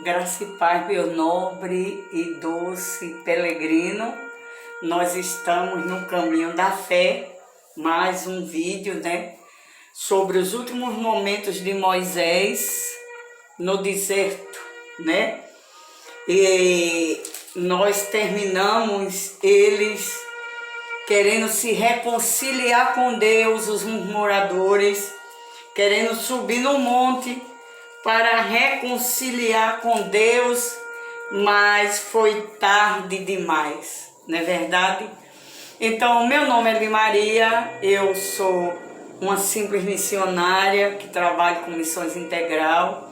Graça e paz, meu nobre e doce peregrino. Nós estamos no caminho da fé, mais um vídeo, sobre os últimos momentos de Moisés no deserto, E nós terminamos eles querendo se reconciliar com Deus, os murmuradores, querendo subir no monte para reconciliar com Deus, mas foi tarde demais, não é verdade? Então, meu nome é Maria, eu sou uma simples missionária que trabalha com missões integral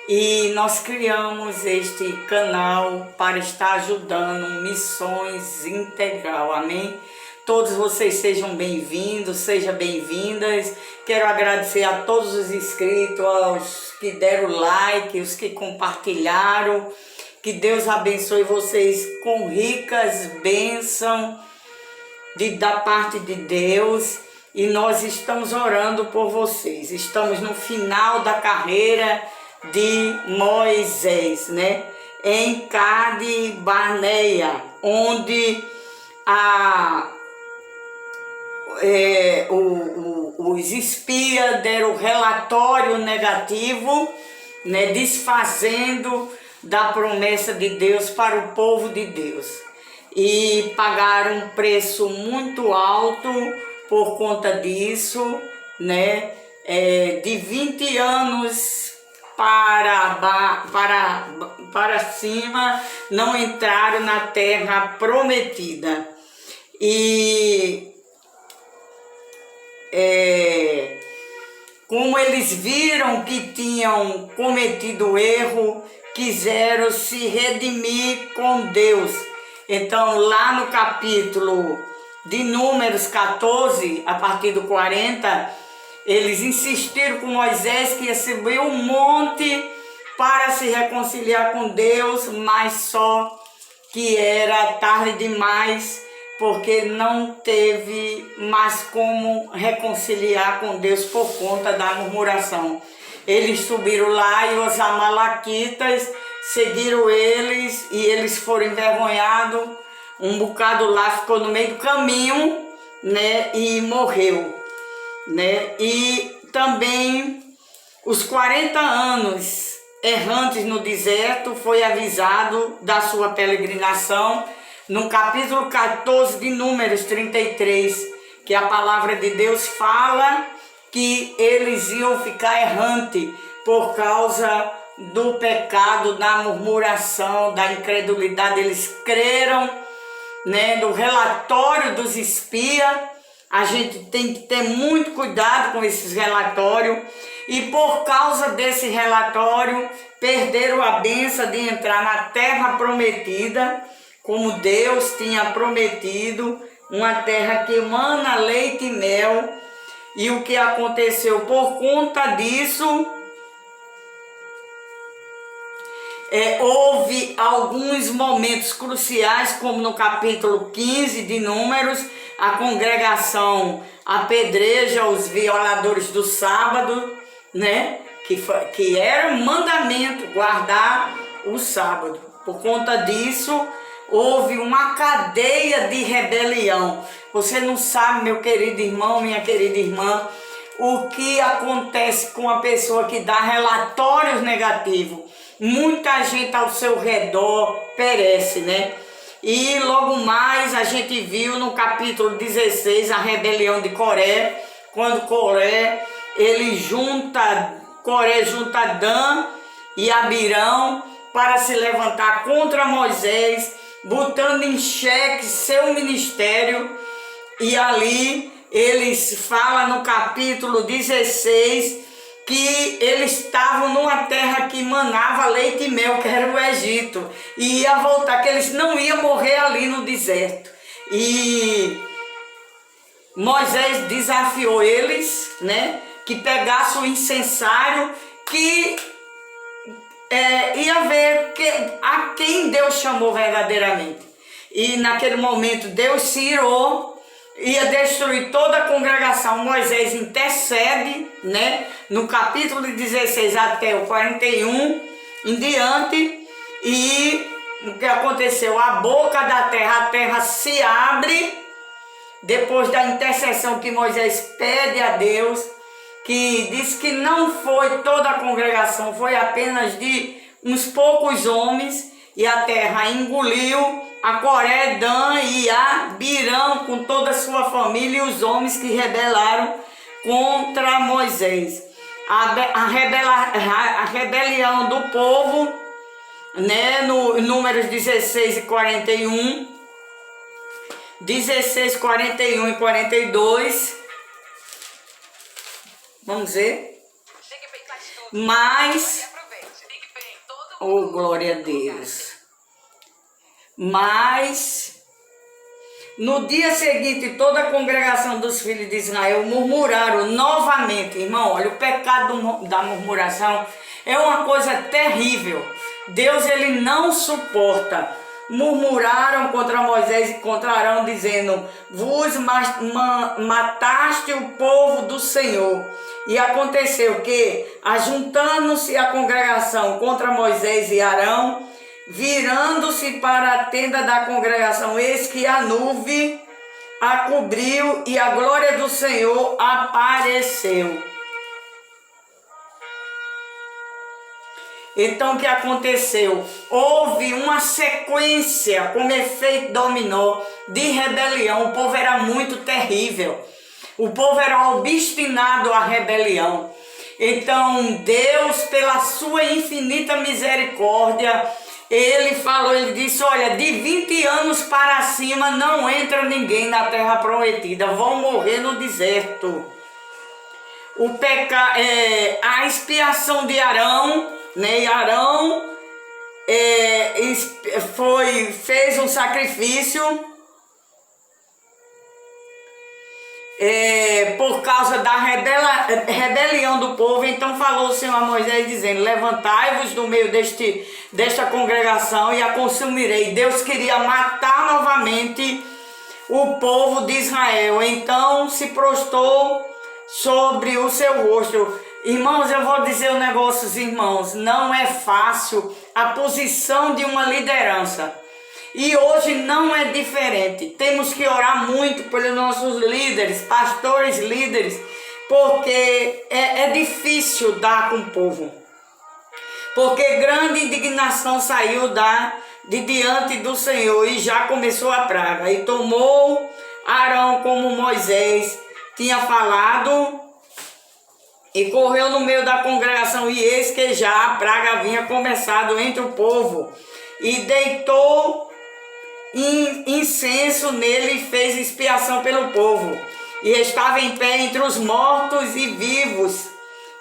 e nós criamos este canal para estar ajudando missões integral, amém? Todos vocês sejam bem-vindos, sejam bem-vindas. Quero agradecer a todos os inscritos, aos que deram like, os que compartilharam. Que Deus abençoe vocês com ricas bênçãos da parte de Deus. E nós estamos orando por vocês. Estamos no final da carreira de Moisés, em Cade Barneia, onde os espias deram relatório negativo, desfazendo da promessa de Deus para o povo de Deus. E pagaram um preço muito alto por conta disso, de 20 anos para cima, não entraram na terra prometida. E como eles viram que tinham cometido erro, quiseram se redimir com Deus. Então, lá no capítulo de Números 14, a partir do 40, eles insistiram com Moisés que ia subir um monte para se reconciliar com Deus, mas só que era tarde demais, porque não teve mais como reconciliar com Deus por conta da murmuração. Eles subiram lá e os amalequitas seguiram eles e eles foram envergonhados. Um bocado lá ficou no meio do caminho, e morreu, E também os 40 anos errantes no deserto foi avisado da sua peregrinação no capítulo 14 de Números 33, que a palavra de Deus fala que eles iam ficar errantes por causa do pecado, da murmuração, da incredulidade. Eles creram, do relatório dos espias. A gente tem que ter muito cuidado com esses relatórios. E por causa desse relatório, perderam a bênção de entrar na terra prometida, como Deus tinha prometido, uma terra que emana leite e mel. E o que aconteceu por conta disso, houve alguns momentos cruciais, como no capítulo 15 de Números, a congregação apedreja os violadores do sábado, que era um mandamento guardar o sábado. Por conta disso, houve uma cadeia de rebelião. Você não sabe, meu querido irmão, minha querida irmã, o que acontece com a pessoa que dá relatórios negativos. Muita gente ao seu redor perece, E logo mais a gente viu no capítulo 16 a rebelião de Coré, quando Coré junta Dan e Abirão para se levantar contra Moisés, botando em xeque seu ministério. E ali eles falam no capítulo 16 que eles estavam numa terra que manava leite e mel, que era o Egito, e ia voltar, que eles não iam morrer ali no deserto. E Moisés desafiou eles, que pegassem o incensário, que ia ver a quem Deus chamou verdadeiramente. E naquele momento Deus se irou, ia destruir toda a congregação. Moisés intercede, no capítulo 16 até o 41, em diante. E o que aconteceu? A boca da terra, a terra se abre, depois da intercessão que Moisés pede a Deus, que diz que não foi toda a congregação, foi apenas de uns poucos homens, e a terra engoliu a Coré, Dan e Abirão com toda a sua família e os homens que rebelaram contra Moisés. A rebelião do povo, né, no Números 16 e 41, 16, 41 e 42, vamos ver. Mas, oh glória a Deus, mas no dia seguinte toda a congregação dos filhos de Israel murmuraram novamente. Irmão, olha, o pecado da murmuração é uma coisa terrível. Deus, ele não suporta. Murmuraram contra Moisés e contra Arão, dizendo: vos mataste o povo do Senhor. E aconteceu que, ajuntando-se a congregação contra Moisés e Arão, virando-se para a tenda da congregação, eis que a nuvem a cobriu e a glória do Senhor apareceu. Então o que aconteceu? Houve uma sequência, como efeito dominó, de rebelião. O povo era muito terrível. O povo era obstinado à rebelião. Então Deus, pela sua infinita misericórdia, ele falou, ele disse: olha, de 20 anos para cima não entra ninguém na terra prometida, vão morrer no deserto. A expiação de Arão, né? E Arão fez um sacrifício por causa da rebelião do povo. Então falou o Senhor a Moisés, dizendo: levantai-vos do meio desta congregação e a consumirei. Deus queria matar novamente o povo de Israel. Então se prostrou sobre o seu rosto. Irmãos, eu vou dizer um negócio, irmãos, não é fácil a posição de uma liderança. E hoje não é diferente. Temos que orar muito pelos nossos líderes, pastores, líderes, porque é difícil dar com o povo. Porque grande indignação saiu de diante do Senhor e já começou a praga. E tomou Arão como Moisés tinha falado e correu no meio da congregação, e eis que já a praga havia começado entre o povo, e deitou incenso nele e fez expiação pelo povo, e estava em pé entre os mortos e vivos,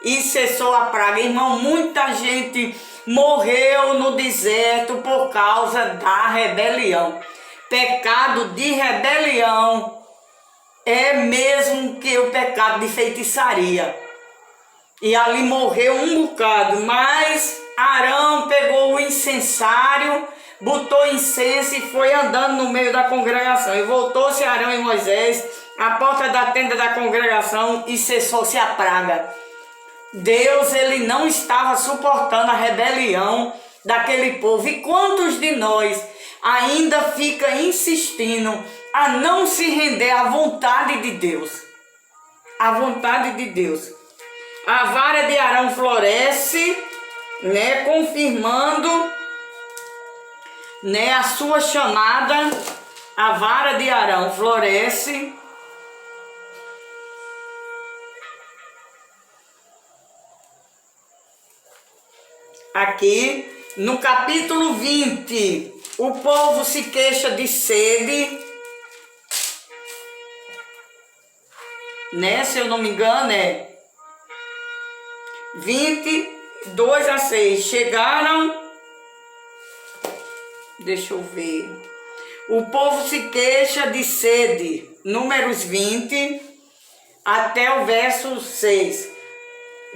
e cessou a praga. Irmão, muita gente morreu no deserto por causa da rebelião. Pecado de rebelião é mesmo que o pecado de feitiçaria. E ali morreu um bocado, mas Arão pegou o incensário, botou incenso e foi andando no meio da congregação. E voltou-se Arão e Moisés à porta da tenda da congregação e cessou-se a praga. Deus, ele não estava suportando a rebelião daquele povo. E quantos de nós ainda fica insistindo a não se render à vontade de Deus? A vontade de Deus. A vara de Arão floresce, né, confirmando, né, a sua chamada. A vara de Arão floresce. Aqui no capítulo 20, o povo se queixa de sede, né? Se eu não me engano, 22 a 6. Chegaram, deixa eu ver. O povo se queixa de sede, Números 20, até o verso 6,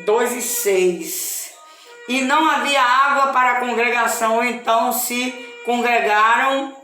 2 e 6. E não havia água para a congregação, então se congregaram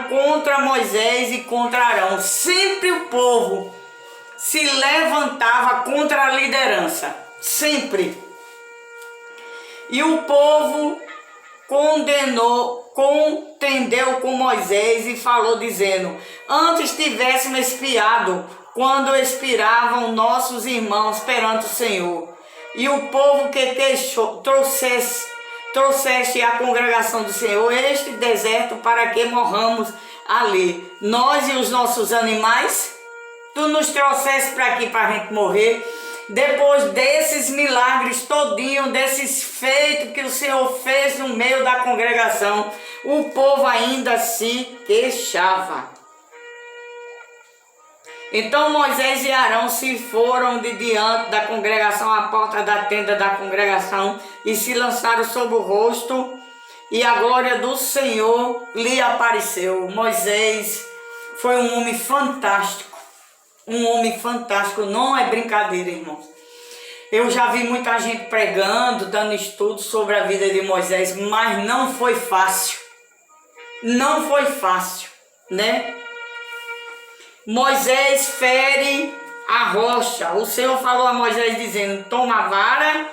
contra Moisés e contra Arão. Sempre o povo se levantava contra a liderança, sempre. E o povo contendeu com Moisés e falou dizendo: antes tivéssemos espiado quando expiravam nossos irmãos perante o Senhor. E o povo que queixou, trouxeste à congregação do Senhor este deserto para que morramos ali, nós e os nossos animais. Tu nos trouxeste para aqui para a gente morrer. Depois desses milagres todinho, desses feitos que o Senhor fez no meio da congregação, o povo ainda se queixava. Então Moisés e Arão se foram de diante da congregação à porta da tenda da congregação e se lançaram sobre o rosto, e a glória do Senhor lhe apareceu. Moisés foi um homem fantástico. Um homem fantástico, não é brincadeira, irmãos. Eu já vi muita gente pregando, dando estudos sobre a vida de Moisés, mas não foi fácil. Não foi fácil, né? Moisés fere a rocha. O Senhor falou a Moisés dizendo: toma a vara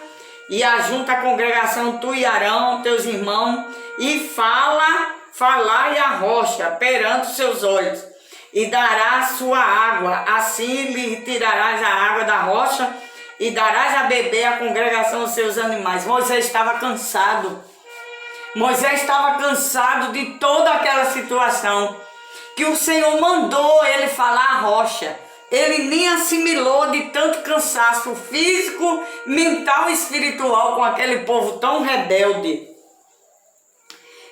e ajunta a congregação, tu e Arão, teus irmãos, e falai a rocha perante os seus olhos, e dará sua água. Assim lhe tirarás a água da rocha e darás a beber à congregação os seus animais. Moisés estava cansado. Moisés estava cansado de toda aquela situação que o Senhor mandou ele falar a rocha. Ele nem assimilou de tanto cansaço físico, mental e espiritual com aquele povo tão rebelde.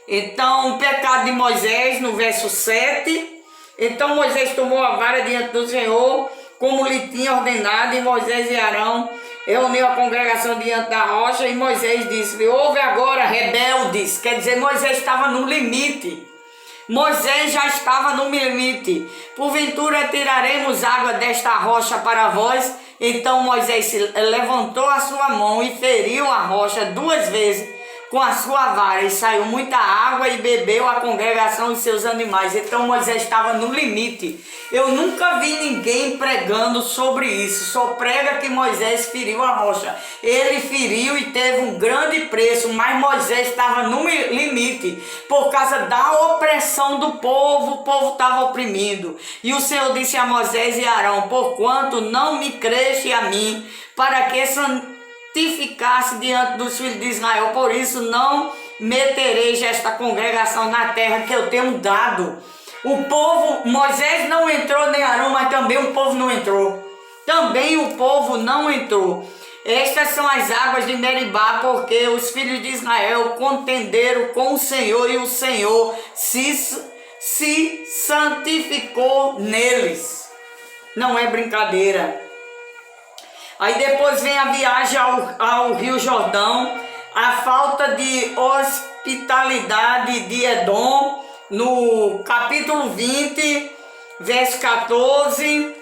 Então, o pecado de Moisés, no verso 7... Então Moisés tomou a vara diante do Senhor, como lhe tinha ordenado, e Moisés e Arão reuniu a congregação diante da rocha, e Moisés disse: ouve agora, rebeldes. Quer dizer, Moisés estava no limite. Moisés já estava no limite. Porventura tiraremos água desta rocha para vós? Então Moisés levantou a sua mão e feriu a rocha 2 vezes com a sua vara, e saiu muita água e bebeu a congregação e seus animais. Então Moisés estava no limite. Eu nunca vi ninguém pregando sobre isso. Só prega que Moisés feriu a rocha. Ele feriu e teve um grande preço, mas Moisés estava no limite por causa da opressão do povo. O povo estava oprimido. E o Senhor disse a Moisés e Arão: porquanto não me creste a mim, para que santificasse diante dos filhos de Israel, por isso não metereis esta congregação na terra que eu tenho dado. O povo, Moisés não entrou, nem Arão, mas também o povo não entrou. Também o povo não entrou. Estas são as águas de Meribá, porque os filhos de Israel contenderam com o Senhor, e o Senhor se santificou neles. Não é brincadeira. Aí depois vem a viagem ao Rio Jordão, a falta de hospitalidade de Edom, no capítulo 20, verso 14,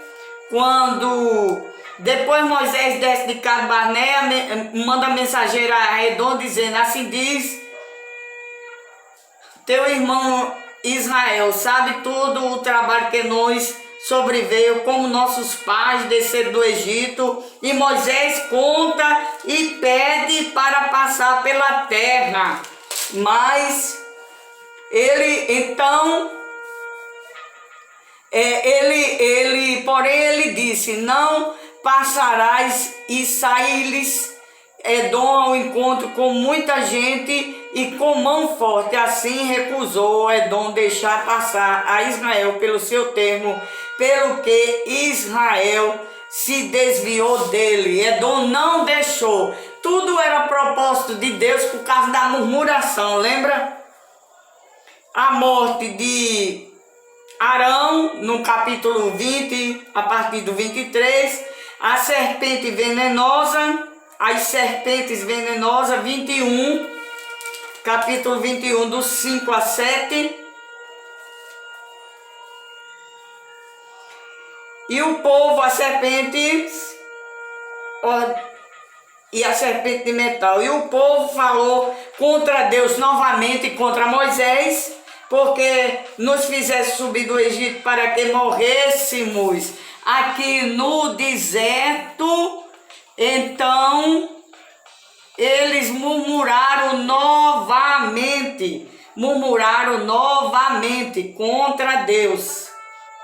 quando depois Moisés desce de Cades Barnea, manda mensageiro a Edom dizendo: assim diz teu irmão Israel, sabe todo o trabalho que nos sobreveio, como nossos pais desceram do Egito. E Moisés conta e pede para passar pela terra, mas porém ele disse: não passarás, e saí-lhes Edom ao encontro com muita gente e com mão forte. Assim recusou Edom deixar passar a Israel pelo seu termo, pelo que Israel se desviou dele. Edom não deixou. Tudo era propósito de Deus por causa da murmuração. Lembra? A morte de Arão, no capítulo 20, a partir do 23. A serpente venenosa, as serpentes venenosas, 21, capítulo 21, do 5 a 7. E o povo, as serpentes, e a serpente de metal. E o povo falou contra Deus novamente, contra Moisés, porque nos fizesse subir do Egito para que morrêssemos aqui no deserto. Então eles murmuraram murmuraram novamente contra Deus,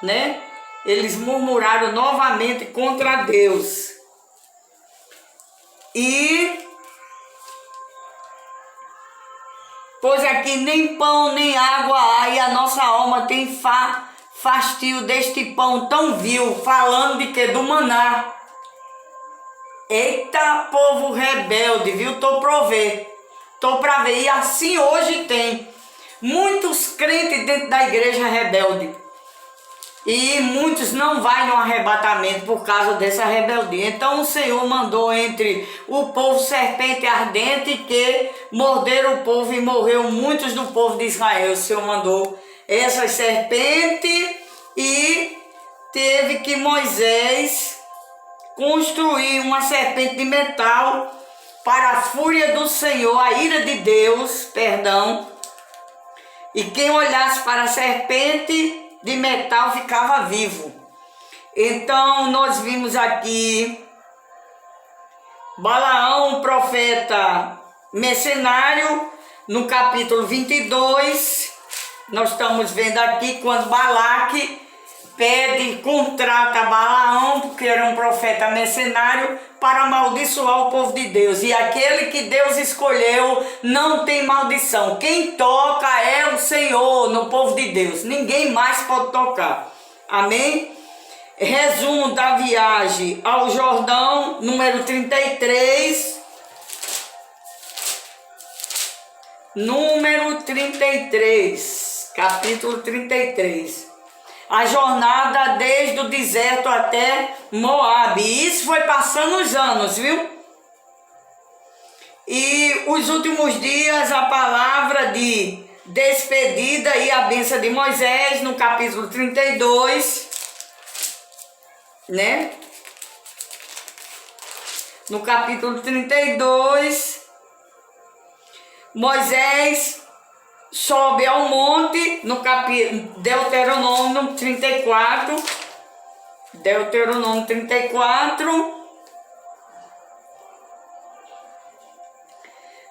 né? Eles murmuraram novamente contra Deus. Pois aqui nem pão nem água há, e a nossa alma tem fastio deste pão tão vil, falando de que? Do maná. Eita, povo rebelde, viu? Tô pra ver. E assim hoje tem muitos crentes dentro da igreja rebelde. E muitos não vão no arrebatamento por causa dessa rebeldia. Então o Senhor mandou entre o povo serpente ardente que morderam o povo e morreu muitos do povo de Israel. O Senhor mandou essas serpentes e teve que Moisés construir uma serpente de metal para a fúria do Senhor, a ira de Deus, e quem olhasse para a serpente de metal ficava vivo. Então nós vimos aqui Balaão, profeta mercenário, no capítulo 22, nós estamos vendo aqui quando Balaque contrata Balaão, porque era um profeta mercenário, para amaldiçoar o povo de Deus. E aquele que Deus escolheu não tem maldição. Quem toca é o Senhor no povo de Deus. Ninguém mais pode tocar. Amém? Resumo da viagem ao Jordão, número 33. Número 33, capítulo 33. A jornada desde o deserto até Moabe. E isso foi passando os anos, viu? E os últimos dias, a palavra de despedida e a bênção de Moisés, no capítulo 32, né? No capítulo 32, Moisés sobe ao monte, no capítulo Deuteronômio 34,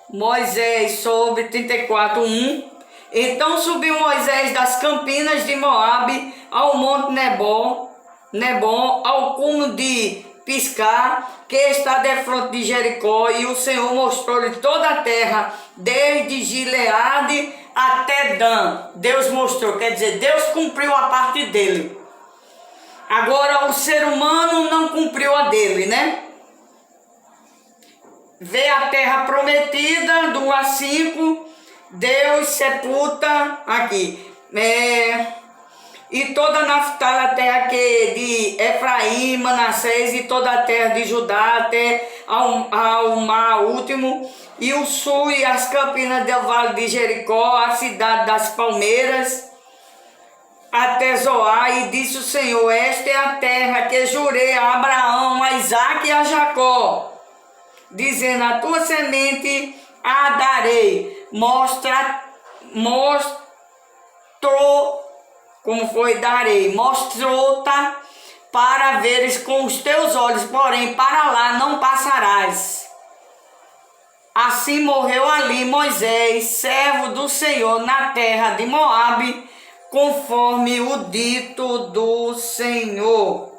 Moisés sobe 34:1. Então subiu Moisés das campinas de Moabe ao monte Nebo, ao cume de Piscar, que está defronte de Jericó, e o Senhor mostrou-lhe toda a terra, desde Gileade até Dan. Deus mostrou, quer dizer, Deus cumpriu a parte dele. Agora o ser humano não cumpriu a dele, né? Vê a terra prometida, do 1 a 5, Deus sepulta aqui. E toda Naftali, a terra que de Efraim, Manassés, e toda a terra de Judá, até ao mar último, e o sul e as campinas do vale de Jericó, a cidade das palmeiras, até Zoar. E disse o Senhor: esta é a terra que jurei a Abraão, a Isaque e a Jacó, dizendo: a tua semente a darei. Mostrou-te para veres com os teus olhos, porém para lá não passarás. Assim morreu ali Moisés, servo do Senhor, na terra de Moabe, conforme o dito do Senhor.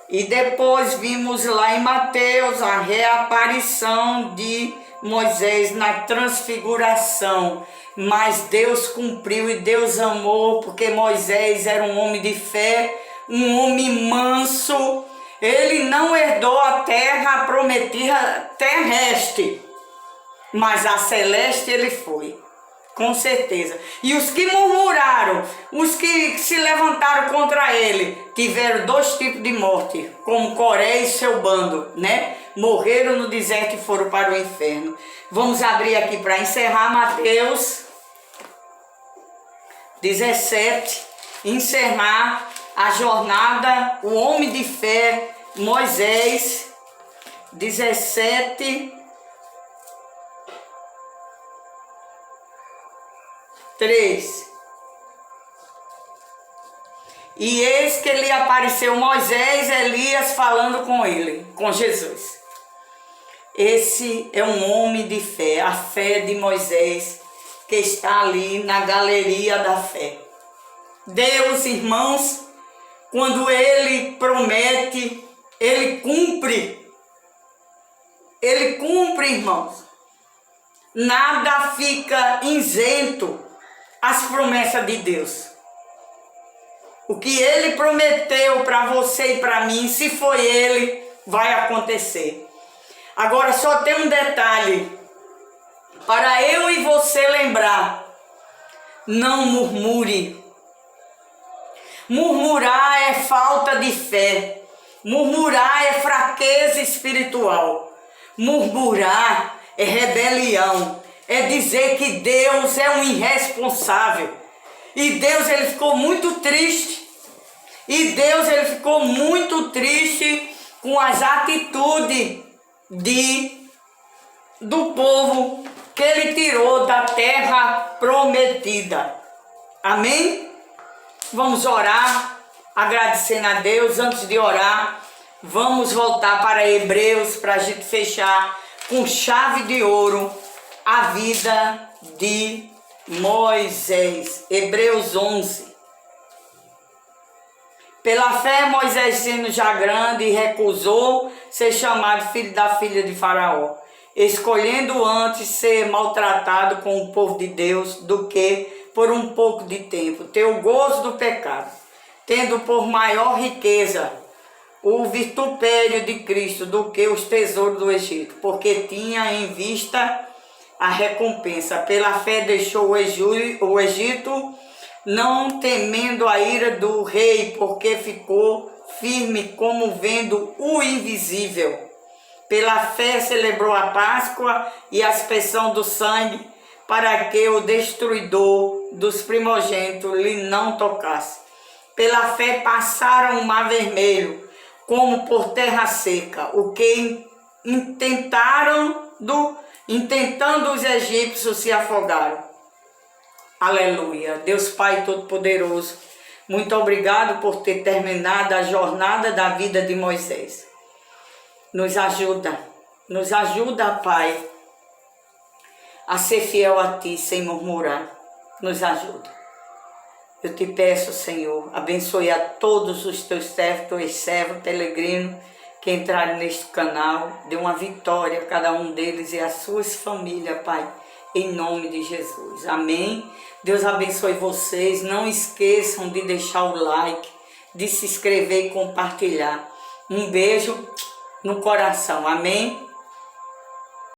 E depois vimos lá em Mateus a reaparição de Moisés na transfiguração. Mas Deus cumpriu e Deus amou, porque Moisés era um homem de fé, um homem manso. Ele não herdou a terra prometida terrestre, mas a celeste ele foi, com certeza. E os que murmuraram, os que se levantaram contra ele, tiveram dois tipos de morte, como Coré e seu bando, né? Morreram no deserto e foram para o inferno. Vamos abrir aqui para encerrar Mateus 17, encerrar a jornada, o homem de fé, Moisés, 17, 3. E eis que lhe apareceu Moisés, Elias falando com ele, com Jesus. Esse é um homem de fé, a fé de Moisés, que está ali na galeria da fé. Deus, irmãos, quando Ele promete, Ele cumpre. Ele cumpre, irmãos. Nada fica isento às promessas de Deus. O que Ele prometeu para você e para mim, se foi Ele, vai acontecer. Agora só tem um detalhe, para eu e você lembrar: não murmure. Murmurar é falta de fé, murmurar é fraqueza espiritual, murmurar é rebelião, é dizer que Deus é um irresponsável. E Deus, ele ficou muito triste, com as atitudes do povo que Ele tirou da terra prometida. Amém? Vamos orar, agradecendo a Deus. Antes de orar, vamos voltar para Hebreus, para a gente fechar com chave de ouro a vida de Moisés. Hebreus 11. Pela fé, Moisés, sendo já grande, recusou ser chamado filho da filha de Faraó, escolhendo antes ser maltratado com o povo de Deus do que, por um pouco de tempo, ter o gozo do pecado, tendo por maior riqueza o vitupério de Cristo do que os tesouros do Egito, porque tinha em vista a recompensa. Pela fé deixou o Egito, não temendo a ira do rei, porque ficou firme como vendo o invisível. Pela fé celebrou a Páscoa e a aspersão do sangue, para que o destruidor dos primogênitos lhe não tocasse. Pela fé passaram o mar vermelho, como por terra seca, o que intentando os egípcios se afogaram. Aleluia. Deus Pai Todo-Poderoso, muito obrigado por ter terminado a jornada da vida de Moisés. Nos ajuda, Pai, a ser fiel a Ti sem murmurar. Nos ajuda. Eu te peço, Senhor, abençoe a todos os Teus servos, peregrinos que entraram neste canal. Dê uma vitória a cada um deles e as suas famílias, Pai, em nome de Jesus. Amém. Deus abençoe vocês. Não esqueçam de deixar o like, de se inscrever e compartilhar. Um beijo no coração. Amém.